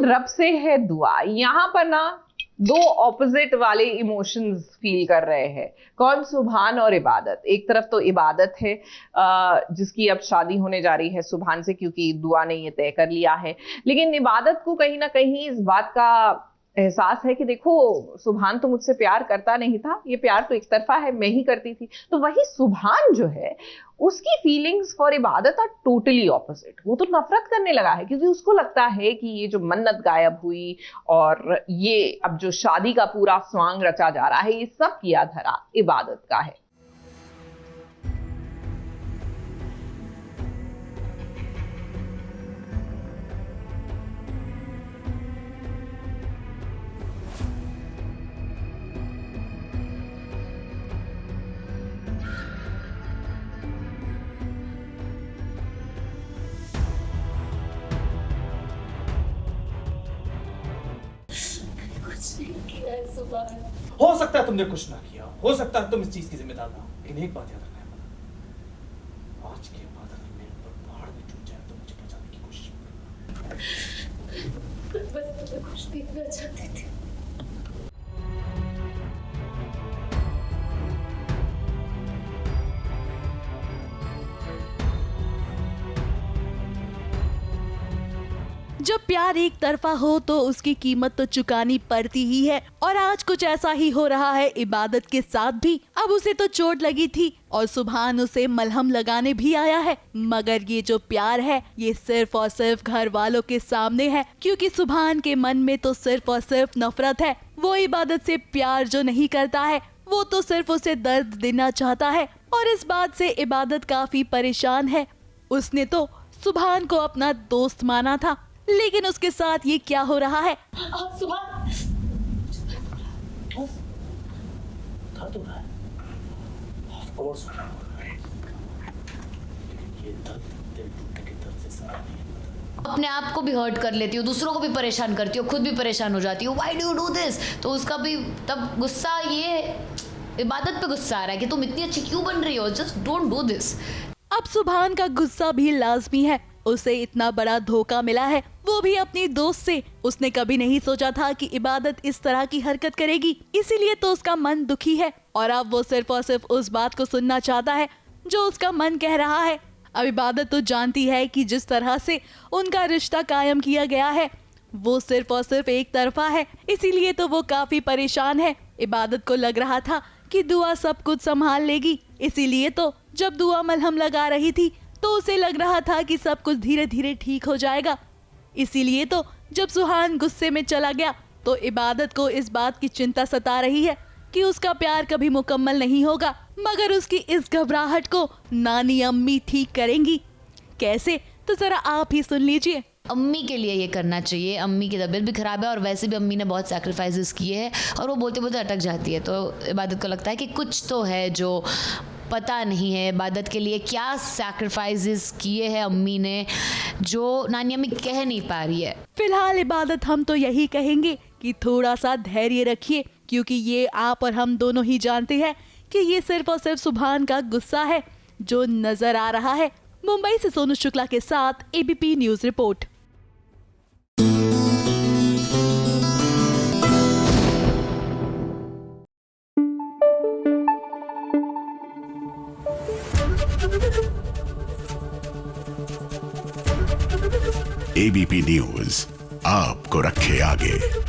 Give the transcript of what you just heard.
रब से है दुआ। यहाँ पर ना दो ऑपोजिट वाले इमोशंस फील कर रहे हैं। कौन? सुभान और इबादत। एक तरफ तो इबादत है जिसकी अब शादी होने जा रही है सुभान से, क्योंकि दुआ ने ये तय कर लिया है। लेकिन इबादत को कहीं ना कहीं इस बात का एहसास है कि देखो सुभान तो मुझसे प्यार करता नहीं था, ये प्यार तो एक तरफा है, मैं ही करती थी। तो वही सुभान जो है उसकी फीलिंग्स फॉर इबादत आर टोटली ऑपोजिट। वो तो नफरत करने लगा है क्योंकि उसको लगता है कि ये जो मन्नत गायब हुई और ये अब जो शादी का पूरा स्वांग रचा जा रहा है, ये सब किया धरा इबादत का है। हो सकता है तुमने कुछ ना किया, हो सकता है तुम इस चीज की जिम्मेदार ना हो, लेकिन एक बात याद रखना है पता, आज के बाद अगर मेरे ऊपर पहाड़ में टूट जाए तो मुझे बचाने की कोशिश मत करना। बस मैं कुछ देखना चाहती थी। जब प्यार एक तरफा हो तो उसकी कीमत तो चुकानी पड़ती ही है, और आज कुछ ऐसा ही हो रहा है इबादत के साथ भी। अब उसे तो चोट लगी थी और सुभान उसे मलहम लगाने भी आया है, मगर ये जो प्यार है ये सिर्फ और सिर्फ घर वालों के सामने है, क्योंकि सुभान के मन में तो सिर्फ और सिर्फ नफरत है। वो इबादत से प्यार जो नहीं करता है, वो तो सिर्फ उसे दर्द देना चाहता है, और इस बात से इबादत काफी परेशान है। उसने तो सुभान को अपना दोस्त माना था, लेकिन उसके साथ ये क्या हो रहा है? सुभान दर्द हो रहा है, ऑफ कोर्स हो रहा है, लेकिन ये दर्द दिल टूटने के दर्द से ज्यादा नहीं है। अपने आप को भी हर्ट कर लेती हो, दूसरों को भी परेशान करती हो, खुद भी परेशान हो जाती हो। Why do you do this? तो उसका भी तब गुस्सा, ये इबादत पे गुस्सा आ रहा है कि तुम इतनी अच्छी क्यों बन रही हो, जस्ट डोंट डू दिस। अब सुभान का गुस्सा भी लाजमी है, उसे इतना बड़ा धोखा मिला है, वो भी अपनी दोस्त से। उसने कभी नहीं सोचा था कि इबादत इस तरह की हरकत करेगी, इसीलिए तो उसका मन दुखी है, और अब वो सिर्फ और सिर्फ उस बात को सुनना चाहता है जो उसका मन कह रहा है। अब इबादत तो जानती है कि जिस तरह से उनका रिश्ता कायम किया गया है वो सिर्फ और सिर्फ एक तरफा है, इसीलिए तो वो काफी परेशान है। इबादत को लग रहा था कि दुआ सब कुछ संभाल लेगी, इसीलिए तो जब दुआ मलहम लगा रही थी तो उसे लग रहा था कि सब कुछ धीरे धीरे ठीक हो जाएगा। इसीलिए तो जब सुभान गुस्से में चला गया तो इबादत को इस बात की चिंता सता रही है कि उसका प्यार कभी मुकम्मल नहीं होगा, मगर उसकी इस घबराहट को नानी अम्मी ठीक करेंगी। कैसे? तो जरा आप ही सुन लीजिए। अम्मी के लिए ये करना चाहिए। अम्मी की तबीयत भी खराब है और वैसे भी अम्मी ने बहुत सैक्रिफाइसेस किए हैं और वो बोलते बोलते अटक जाती है। तो इबादत को लगता है कि कुछ तो है जो पता नहीं है। इबादत के लिए क्या सैक्रिफाइसेस किए हैं अम्मी ने जो नानी अम्मी कह नहीं पा रही है। फिलहाल इबादत हम तो यही कहेंगे कि थोड़ा सा धैर्य रखिए, क्योंकि ये आप और हम दोनों ही जानते हैं कि ये सिर्फ और सिर्फ सुभान का गुस्सा है जो नजर आ रहा है। मुंबई से सोनू शुक्ला के साथ ABP news report. ABP news आपको रखे आगे।